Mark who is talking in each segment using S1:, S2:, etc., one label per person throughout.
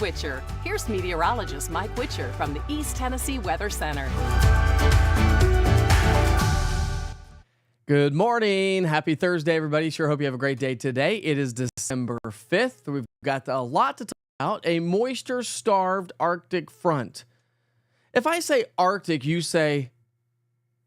S1: Witcher. Here's meteorologist Mike Witcher from the East Tennessee Weather Center.
S2: Good morning. Happy Thursday, everybody. Sure hope you have a great day today. It is December 5th. We've got a lot to talk about. A moisture-starved Arctic front. If I say Arctic, you say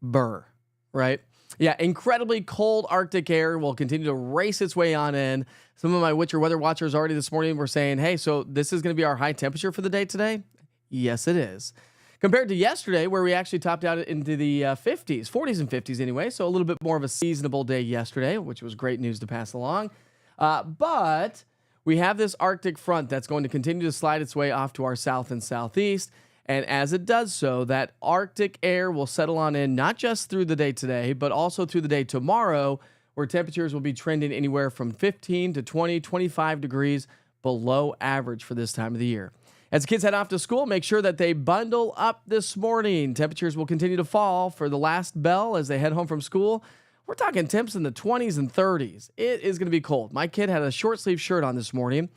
S2: burr, right? Yeah, incredibly cold Arctic air will continue to race its way on in. Some of my Witcher weather watchers already this morning were saying, hey, so this is going to be our high temperature for the day today? Yes, it is. Compared to yesterday, where we actually topped out into the 50s, 40s and 50s anyway, so a little bit more of a seasonable day yesterday, which was great news to pass along. But we have this Arctic front that's going to continue to slide its way off to our south and southeast. And as it does so, that Arctic air will settle on in not just through the day today, but also through the day tomorrow, where temperatures will be trending anywhere from 15 to 20, 25 degrees below average for this time of the year. As the kids head off to school, make sure that they bundle up this morning. Temperatures will continue to fall for the last bell as they head home from school. We're talking temps in the 20s and 30s. It is going to be cold. My kid had a short sleeve shirt on this morning.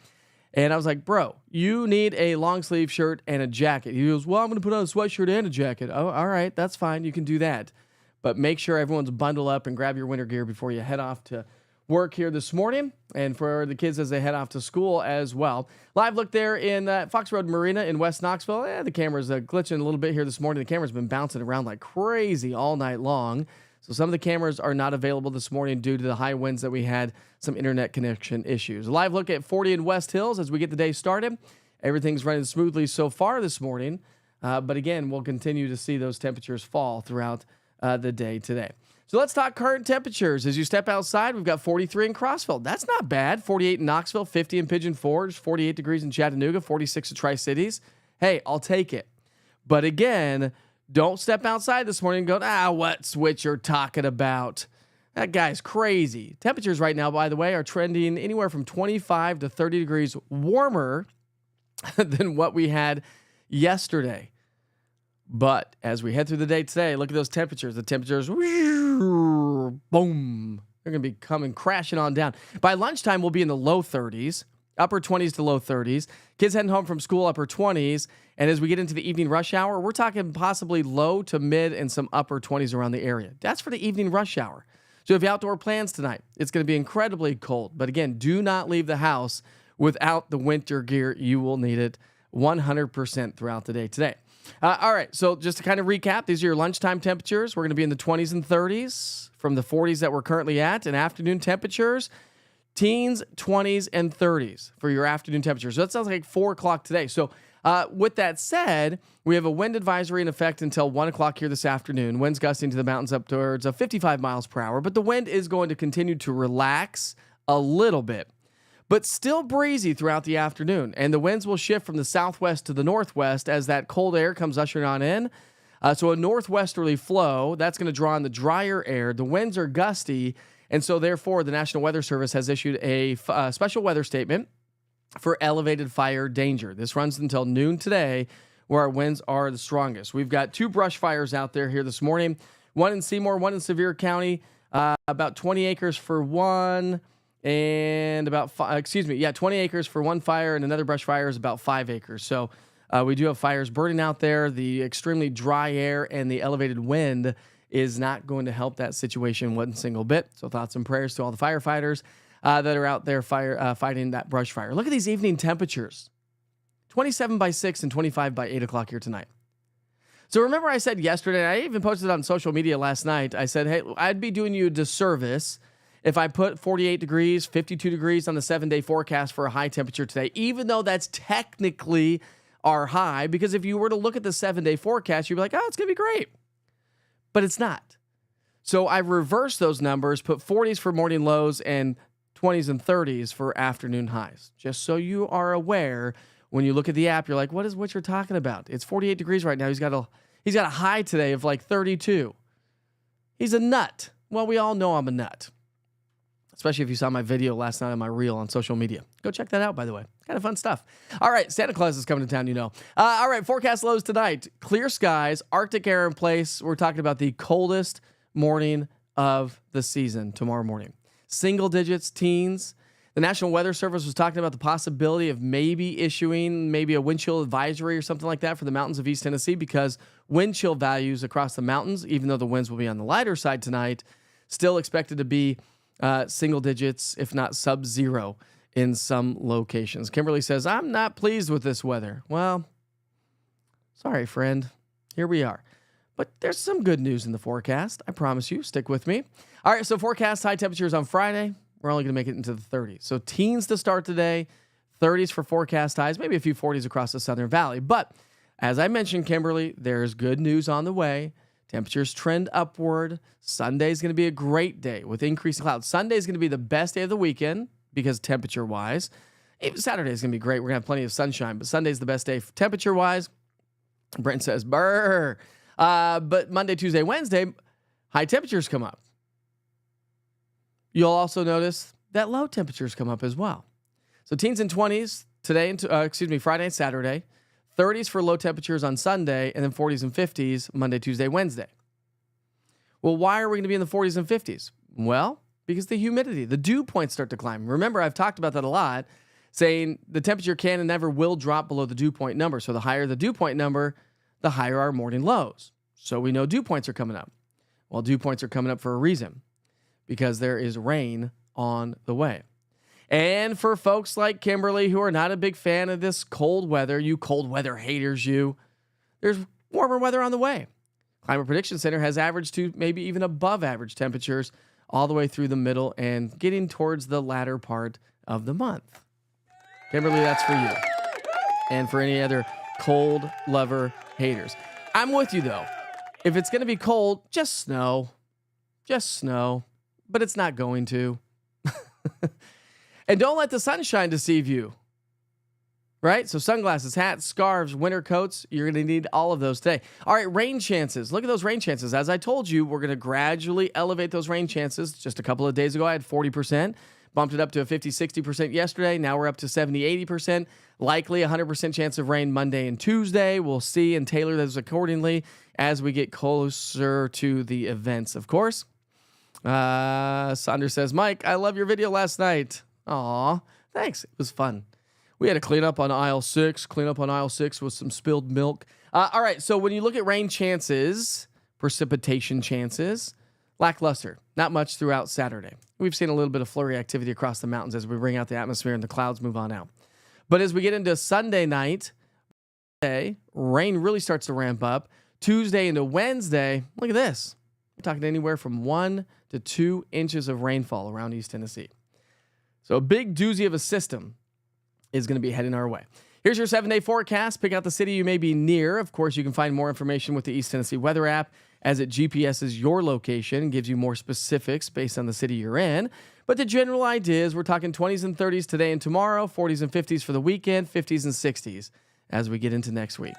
S2: And I was like, bro, you need a long sleeve shirt and a jacket. He goes, well, I'm going to put on a sweatshirt and a jacket. Oh, all right, that's fine. You can do that. But make sure everyone's bundled up and grab your winter gear before you head off to work here this morning, and for the kids as they head off to school as well. Live look there in Fox Road Marina in West Knoxville. The camera's glitching a little bit here this morning. The camera's been bouncing around like crazy all night long. So some of the cameras are not available this morning due to the high winds that we had, some internet connection issues. Live look at 40 in West Hills as we get the day started. Everything's running smoothly so far this morning. But again, we'll continue to see those temperatures fall throughout the day today. So let's talk current temperatures. As you step outside, we've got 43 in Crossville. That's not bad. 48 in Knoxville, 50 in Pigeon Forge, 48 degrees in Chattanooga, 46 in Tri-Cities. Hey, I'll take it. But again, don't step outside this morning and go, what's what you're talking about? That guy's crazy. Temperatures right now, by the way, are trending anywhere from 25 to 30 degrees warmer than what we had yesterday. But as we head through the day today, look at those temperatures. The temperatures, boom, they're going to be coming crashing on down. By lunchtime, we'll be in the low 30s, upper 20s to low 30s. Kids heading home from school, upper 20s. And as we get into the evening rush hour, we're talking possibly low to mid and some upper 20s around the area. That's for the evening rush hour. So if you have outdoor plans tonight, it's going to be incredibly cold. But again, do not leave the house without the winter gear. You will need it 100% throughout the day today. All right, so just to kind of recap, these are your lunchtime temperatures. We're going to be in the 20s and 30s from the 40s that we're currently at. And afternoon temperatures, teens, 20s, and 30s for your afternoon temperatures. So that sounds like 4 o'clock today. So with that said, we have a wind advisory in effect until 1 o'clock here this afternoon. Winds gusting to the mountains up towards 55 miles per hour. But the wind is going to continue to relax a little bit, but still breezy throughout the afternoon. And the winds will shift from the southwest to the northwest as that cold air comes ushering on in. So a northwesterly flow, that's going to draw in the drier air. The winds are gusty, and so therefore the National Weather Service has issued a special weather statement for elevated fire danger. This runs until noon today, where our winds are the strongest. We've got 2 brush fires out there here this morning, one in Seymour, one in Sevier County, about 20 acres for one, and about 20 acres for one fire, and another brush fire is about 5 acres. So we do have fires burning out there. The extremely dry air and the elevated wind is not going to help that situation one single bit. So thoughts and prayers to all the firefighters that are out there fighting that brush fire. Look at these evening temperatures. 27 by 6 and 25 by 8 o'clock here tonight. So remember I said yesterday, I even posted it on social media last night, I said, hey, I'd be doing you a disservice if I put 48 degrees, 52 degrees on the 7-day forecast for a high temperature today, even though that's technically our high, because if you were to look at the 7-day forecast, you'd be like, oh, it's going to be great. But it's not. So I reversed those numbers, put 40s for morning lows and 20s and 30s for afternoon highs. Just so you are aware, when you look at the app, you're like, what is what you're talking about? It's 48 degrees right now. He's got a high today of like 32. He's a nut. Well, we all know I'm a nut. Especially if you saw my video last night on my reel on social media. Go check that out, by the way. Kind of fun stuff. All right, Santa Claus is coming to town, you know. All right, forecast lows tonight. Clear skies, Arctic air in place. We're talking about the coldest morning of the season tomorrow morning. Single digits, teens. The National Weather Service was talking about the possibility of maybe issuing maybe a wind chill advisory or something like that for the mountains of East Tennessee, because wind chill values across the mountains, even though the winds will be on the lighter side tonight, still expected to be single digits, if not sub-zero in some locations. Kimberly says, I'm not pleased with this weather. Well, sorry, friend. Here we are. But there's some good news in the forecast. I promise you. Stick with me. All right, so forecast high temperatures on Friday. We're only going to make it into the 30s. So teens to start today, 30s for forecast highs, maybe a few 40s across the Southern Valley. But as I mentioned, Kimberly, there's good news on the way. Temperatures trend upward. Sunday is going to be a great day with increasing clouds. Sunday is going to be the best day of the weekend because temperature-wise. Saturday is going to be great. We're going to have plenty of sunshine, but Sunday is the best day temperature-wise. Brent says, brr. But Monday, Tuesday, Wednesday, high temperatures come up. You'll also notice that low temperatures come up as well. So teens and 20s today, Friday and Saturday, 30s for low temperatures on Sunday, and then 40s and 50s Monday, Tuesday, Wednesday. Well, why are we going to be in the 40s and 50s? Well, because the humidity, the dew points start to climb. Remember, I've talked about that a lot, saying the temperature can and never will drop below the dew point number. So the higher the dew point number, the higher our morning lows. So we know dew points are coming up. Well, dew points are coming up for a reason, because there is rain on the way. And for folks like Kimberly who are not a big fan of this cold weather, you cold weather haters, there's warmer weather on the way. Climate Prediction Center has average to maybe even above average temperatures all the way through the middle and getting towards the latter part of the month. Kimberly, that's for you. And for any other cold lover haters. I'm with you, though. If it's going to be cold, just snow. Just snow. But it's not going to. And don't let the sunshine deceive you. Right? So sunglasses, hats, scarves, winter coats, you're going to need all of those today. All right, rain chances. Look at those rain chances. As I told you, we're going to gradually elevate those rain chances. Just a couple of days ago, I had 40%. Bumped it up to a 50, 60% yesterday. Now we're up to 70, 80%. Likely 100% chance of rain Monday and Tuesday. We'll see and tailor those accordingly as we get closer to the events, of course. Saunders says, Mike, I love your video last night. Aw, thanks. It was fun. We had to clean up on aisle 6 with some spilled milk. All right, so when you look at rain chances, precipitation chances, lackluster. Not much throughout Saturday. We've seen a little bit of flurry activity across the mountains as we bring out the atmosphere and the clouds move on out. But as we get into Sunday night, rain really starts to ramp up. Tuesday into Wednesday, look at this. We're talking anywhere from 1 to 2 inches of rainfall around East Tennessee. So a big doozy of a system is going to be heading our way. Here's your 7-day forecast. Pick out the city you may be near. Of course, you can find more information with the East Tennessee Weather app as it GPSs your location and gives you more specifics based on the city you're in. But the general idea is we're talking 20s and 30s today and tomorrow, 40s and 50s for the weekend, 50s and 60s as we get into next week.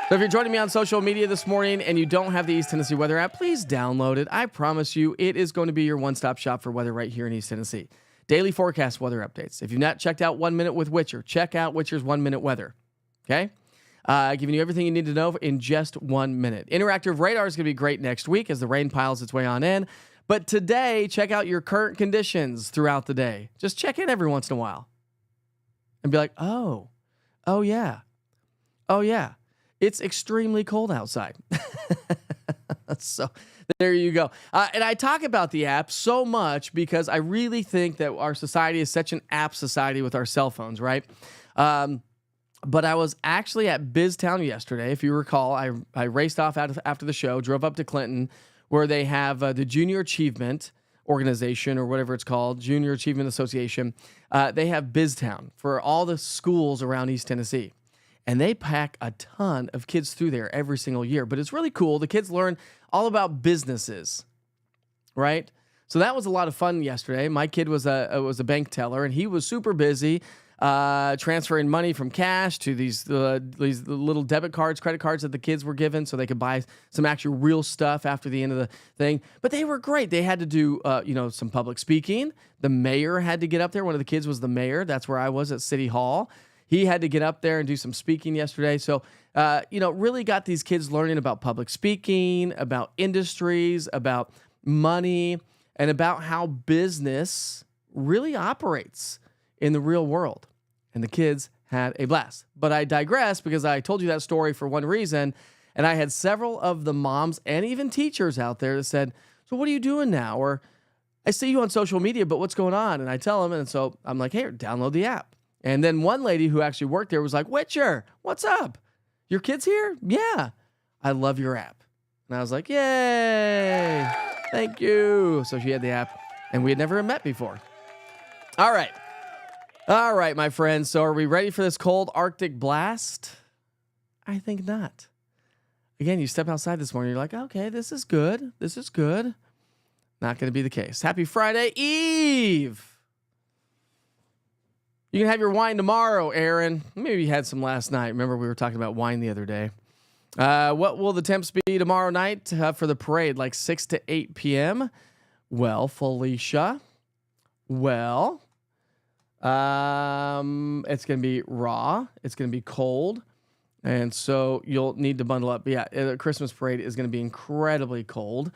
S2: So if you're joining me on social media this morning and you don't have the East Tennessee Weather app, please download it. I promise you it is going to be your one-stop shop for weather right here in East Tennessee. Daily forecast weather updates. If you've not checked out 1 Minute with Witcher, check out Witcher's 1 Minute Weather. Okay? Giving you everything you need to know in just 1 minute. Interactive radar is going to be great next week as the rain piles its way on in. But today, check out your current conditions throughout the day. Just check in every once in a while and be like, oh yeah. It's extremely cold outside. So there you go. And I talk about the app so much because I really think that our society is such an app society with our cell phones, right? But I was actually at BizTown yesterday. If you recall, I raced off after the show, drove up to Clinton, where they have the Junior Achievement Organization, or whatever it's called, Junior Achievement Association. They have BizTown for all the schools around East Tennessee. And they pack a ton of kids through there every single year. But it's really cool. The kids learn all about businesses, right? So that was a lot of fun yesterday. My kid was a bank teller, and he was super busy transferring money from cash to these little debit cards, credit cards that the kids were given so they could buy some actual real stuff after the end of the thing. But they were great. They had to do some public speaking. The mayor had to get up there. One of the kids was the mayor. That's where I was at City Hall. He had to get up there and do some speaking yesterday. So, really got these kids learning about public speaking, about industries, about money, and about how business really operates in the real world. And the kids had a blast. But I digress because I told you that story for one reason. And I had several of the moms and even teachers out there that said, so what are you doing now? Or I see you on social media, but what's going on? And I tell them, and so I'm like, hey, download the app. And then one lady who actually worked there was like, Witcher, what's up? Your kid's here? Yeah. I love your app. And I was like, yay, thank you. So she had the app, and we had never met before. All right, my friends. So are we ready for this cold Arctic blast? I think not. Again, you step outside this morning, you're like, okay, this is good. This is good. Not going to be the case. Happy Friday Eve. You can have your wine tomorrow, Aaron. Maybe you had some last night. Remember, we were talking about wine the other day. What will the temps be tomorrow night for the parade? Like 6 to 8 p.m.? Well, Felicia. Well, it's going to be raw. It's going to be cold. And so you'll need to bundle up. But yeah, the Christmas parade is going to be incredibly cold.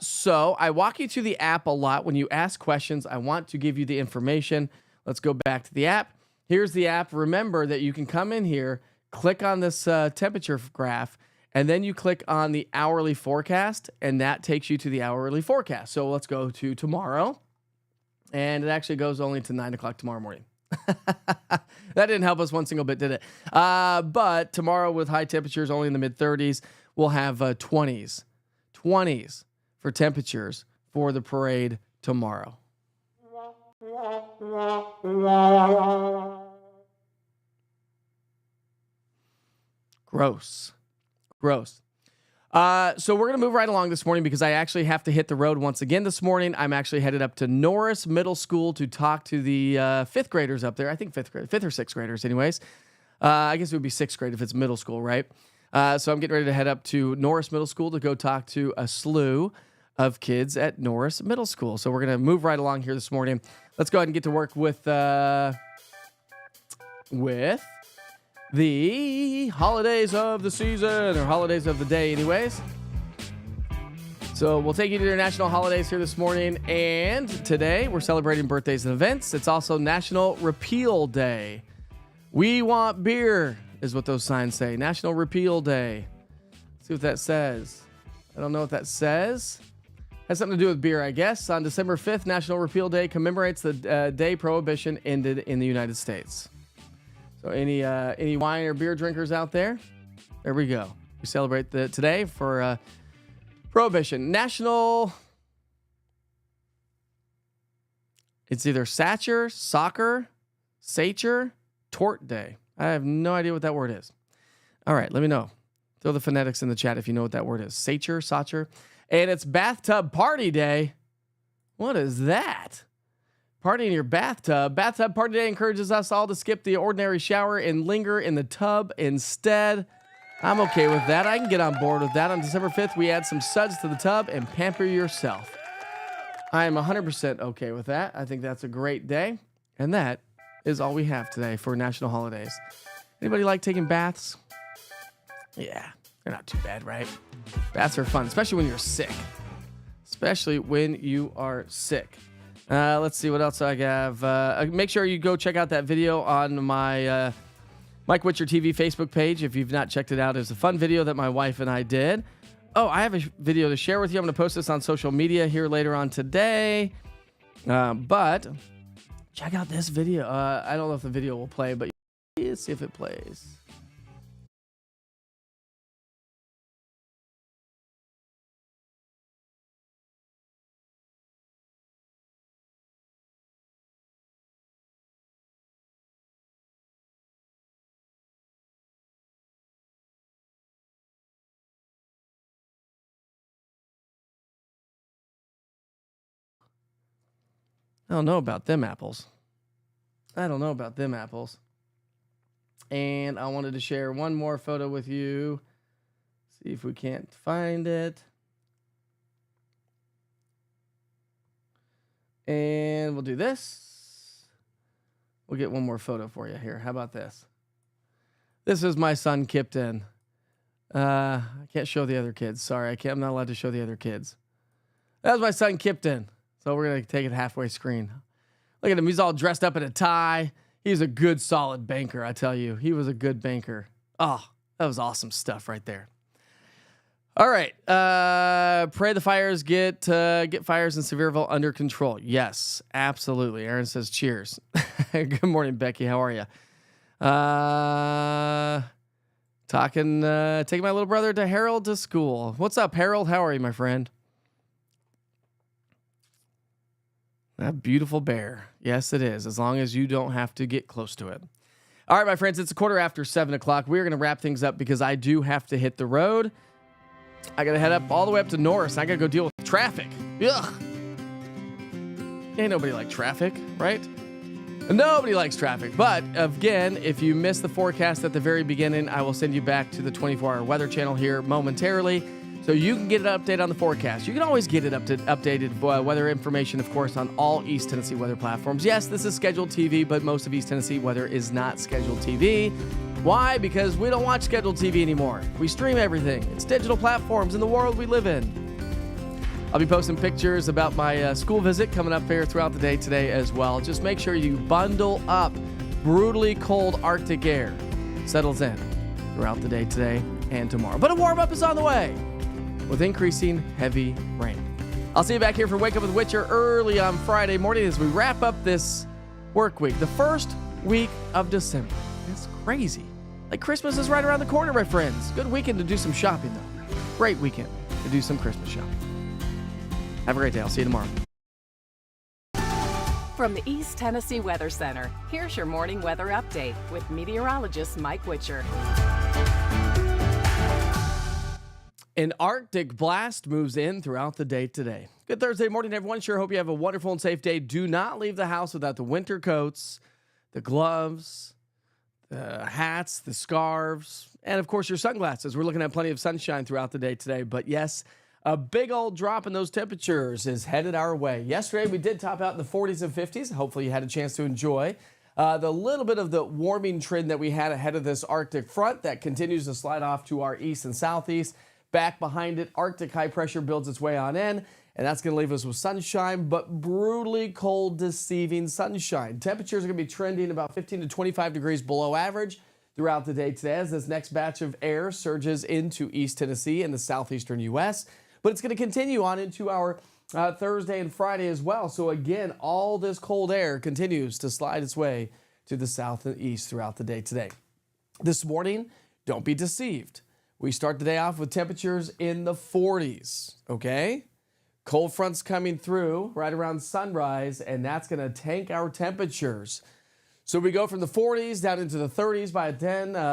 S2: So I walk you through the app a lot. When you ask questions, I want to give you the information. Let's go back to the app. Here's the app. Remember that you can come in here, click on this temperature graph, and then you click on the hourly forecast, and that takes you to the hourly forecast. So let's go to tomorrow, and it actually goes only to 9 o'clock tomorrow morning. That didn't help us one single bit, did it? But tomorrow with high temperatures only in the mid-30s, we'll have 20s for temperatures for the parade tomorrow. Gross. So we're going to move right along this morning because I actually have to hit the road once again this morning. I'm actually headed up to Norris Middle School to talk to the fifth graders up there. I think fifth or sixth graders anyways. I guess it would be sixth grade if it's middle school, right? So I'm getting ready to head up to Norris Middle School to go talk to a slew of kids at Norris Middle School. So we're going to move right along here this morning. Let's go ahead and get to work with the holidays of the season, or holidays of the day anyways. So we'll take you to your national holidays here this morning. And today we're celebrating birthdays and events. It's also National Repeal Day. We want beer is what those signs say. National Repeal Day. Let's see what that says. I don't know what that says. Has something to do with beer, I guess. On December 5th, National Repeal Day commemorates the day Prohibition ended in the United States. So any wine or beer drinkers out there? There we go. We celebrate today for Prohibition. National... It's either Satcher, Soccer, Sacher, Tort Day. I have no idea what that word is. All right, let me know. Throw the phonetics in the chat if you know what that word is. Sacher, Sacher. And it's Bathtub Party Day. What is that? Party in your bathtub. Bathtub Party Day encourages us all to skip the ordinary shower and linger in the tub instead. I'm okay with that. I can get on board with that. On December 5th, we add some suds to the tub and pamper yourself. I am 100% okay with that. I think that's a great day. And that is all we have today for national holidays. Anybody like taking baths? Yeah, they're not too bad, right? Baths are fun, especially when you're sick. Let's see what else I have. Make sure you go check out that video on my Mike Witcher TV Facebook page. If you've not checked it out, it's a fun video that my wife and I did. Oh, I have a video to share with you. I'm going to post this on social media here later on today. But check out this video. I don't know if the video will play, but let's see if it plays. I don't know about them apples. And I wanted to share one more photo with you. See if we can't find it. And we'll do this. We'll get one more photo for you here. How about this? This is my son, Kipton. I can't show the other kids. Sorry, I'm not allowed to show the other kids. That was my son, Kipton. So we're going to take it halfway screen. Look at him. He's all dressed up in a tie. He's a good, solid banker, I tell you. He was a good banker. Oh, that was awesome stuff right there. All right. Pray the fires get fires in Sevierville under control. Yes, absolutely. Aaron says cheers. Good morning, Becky. How are you? Taking my little brother to Harold to school. What's up, Harold? How are you, my friend? That beautiful bear. Yes, it is, as long as you don't have to get close to it. All right, my friends, it's a quarter after 7 o'clock. We're going to wrap things up because I do have to hit the road. I got to head up all the way up to Norris. I got to go deal with traffic. Ugh. Ain't nobody like traffic, right? Nobody likes traffic. But again, if you missed the forecast at the very beginning, I will send you back to the 24-hour weather channel here momentarily, so you can get an update on the forecast. You can always get it updated weather information, of course, on all East Tennessee weather platforms. Yes, this is scheduled TV, but most of East Tennessee weather is not scheduled TV. Why? Because we don't watch scheduled TV anymore. We stream everything. It's digital platforms in the world we live in. I'll be posting pictures about my school visit coming up here throughout the day today as well. Just make sure you bundle up. Brutally cold Arctic air settles in throughout the day today and tomorrow. But a warm-up is on the way with increasing heavy rain. I'll see you back here for Wake Up with Witcher early on Friday morning as we wrap up this work week, the first week of December. It's crazy. Like Christmas is right around the corner, my friends. Good weekend to do some shopping, though. Great weekend to do some Christmas shopping. Have a great day. I'll see you tomorrow.
S1: From the East Tennessee Weather Center, here's your morning weather update with meteorologist Mike Witcher.
S2: An Arctic blast moves in throughout the day today. Good Thursday morning, everyone. Sure hope you have a wonderful and safe day. Do not leave the house without the winter coats, the gloves, the hats, the scarves, and of course your sunglasses. We're looking at plenty of sunshine throughout the day today. But yes, a big old drop in those temperatures is headed our way. Yesterday, we did top out in the 40s and 50s. Hopefully you had a chance to enjoy the little bit of the warming trend that we had ahead of this Arctic front that continues to slide off to our east and southeast. Back behind it, Arctic high pressure builds its way on in, and that's going to leave us with sunshine, but brutally cold, deceiving sunshine. Temperatures are going to be trending about 15 to 25 degrees below average throughout the day today as this next batch of air surges into East Tennessee and the southeastern U.S., but it's going to continue on into our Thursday and Friday as well. So again, all this cold air continues to slide its way to the south and east throughout the day today. This morning, don't be deceived. We start the day off with temperatures in the 40s, okay? Cold fronts coming through right around sunrise, and that's going to tank our temperatures. So we go from the 40s down into the 30s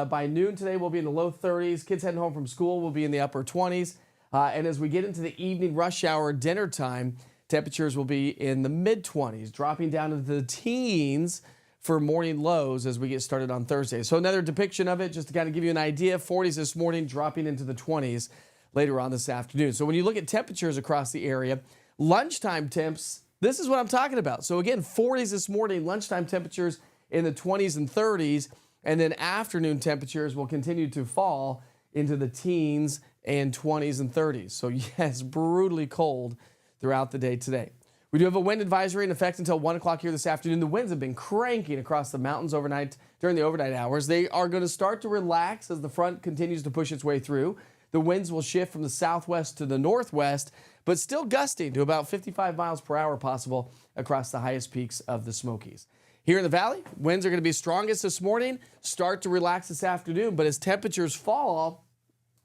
S2: by noon today, we'll be in the low 30s. Kids heading home from school will be in the upper 20s. And as we get into the evening rush hour dinner time, temperatures will be in the mid-20s, dropping down into the teens for morning lows as we get started on Thursday. So another depiction of it, just to kind of give you an idea, 40s this morning, dropping into the 20s later on this afternoon. So when you look at temperatures across the area, lunchtime temps, this is what I'm talking about. So again, 40s this morning, lunchtime temperatures in the 20s and 30s, and then afternoon temperatures will continue to fall into the teens and 20s and 30s. So yes, brutally cold throughout the day today. We do have a wind advisory in effect until 1 o'clock here this afternoon. The winds have been cranking across the mountains overnight during the overnight hours. They are going to start to relax as the front continues to push its way through. The winds will shift from the southwest to the northwest, but still gusting to about 55 miles per hour possible across the highest peaks of the Smokies. Here in the valley, winds are going to be strongest this morning, start to relax this afternoon, but as temperatures fall,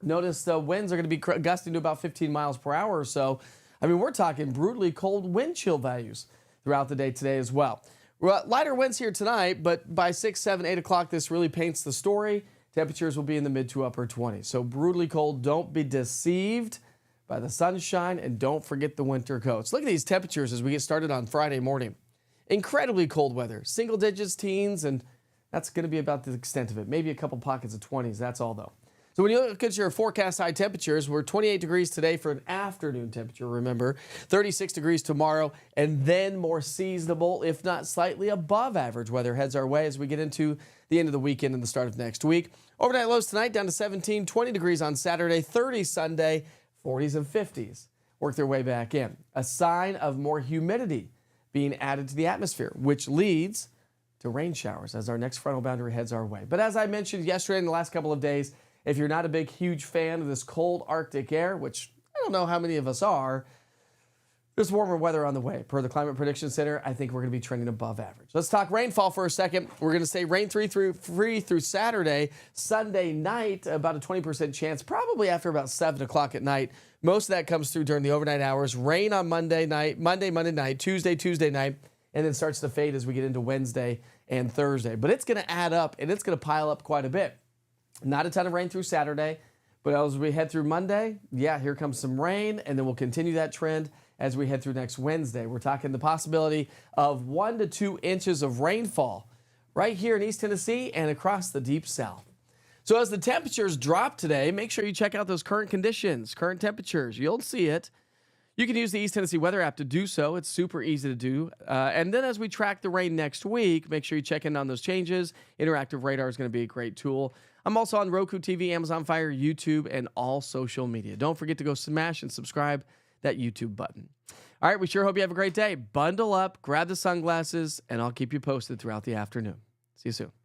S2: notice the winds are going to be gusting to about 15 miles per hour or so. I mean, we're talking brutally cold wind chill values throughout the day today as well. Lighter winds here tonight, but by 6, 7, 8 o'clock, this really paints the story. Temperatures will be in the mid to upper 20s. So brutally cold. Don't be deceived by the sunshine, and don't forget the winter coats. Look at these temperatures as we get started on Friday morning. Incredibly cold weather. Single digits, teens, and that's going to be about the extent of it. Maybe a couple pockets of 20s. That's all, though. So when you look at your forecast high temperatures, we're 28 degrees today for an afternoon temperature, remember. 36 degrees tomorrow, and then more seasonable, if not slightly above average weather heads our way as we get into the end of the weekend and the start of next week. Overnight lows tonight down to 17, 20 degrees on Saturday, 30 Sunday, 40s and 50s. work their way back in. A sign of more humidity being added to the atmosphere, which leads to rain showers as our next frontal boundary heads our way. But as I mentioned yesterday and the last couple of days, if you're not a huge fan of this cold Arctic air, which I don't know how many of us are, there's warmer weather on the way. Per the Climate Prediction Center, I think we're going to be trending above average. Let's talk rainfall for a second. We're going to say rain free through Saturday. Sunday night, about a 20% chance, probably after about 7 o'clock at night. Most of that comes through during the overnight hours. Rain on Monday night, Monday night, Tuesday night, and then starts to fade as we get into Wednesday and Thursday. But it's going to add up, and it's going to pile up quite a bit. Not a ton of rain through Saturday, but as we head through Monday, yeah, here comes some rain, and then we'll continue that trend as we head through next Wednesday. We're talking the possibility of 1 to 2 inches of rainfall right here in East Tennessee and across the Deep South. So as the temperatures drop today, make sure you check out those current conditions, current temperatures. You'll see it. You can use the East Tennessee Weather app to do so. It's super easy to do. And then as we track the rain next week, make sure you check in on those changes. Interactive radar is going to be a great tool. I'm also on Roku TV, Amazon Fire, YouTube, and all social media. Don't forget to go smash and subscribe that YouTube button. All right, we sure hope you have a great day. Bundle up, grab the sunglasses, and I'll keep you posted throughout the afternoon. See you soon.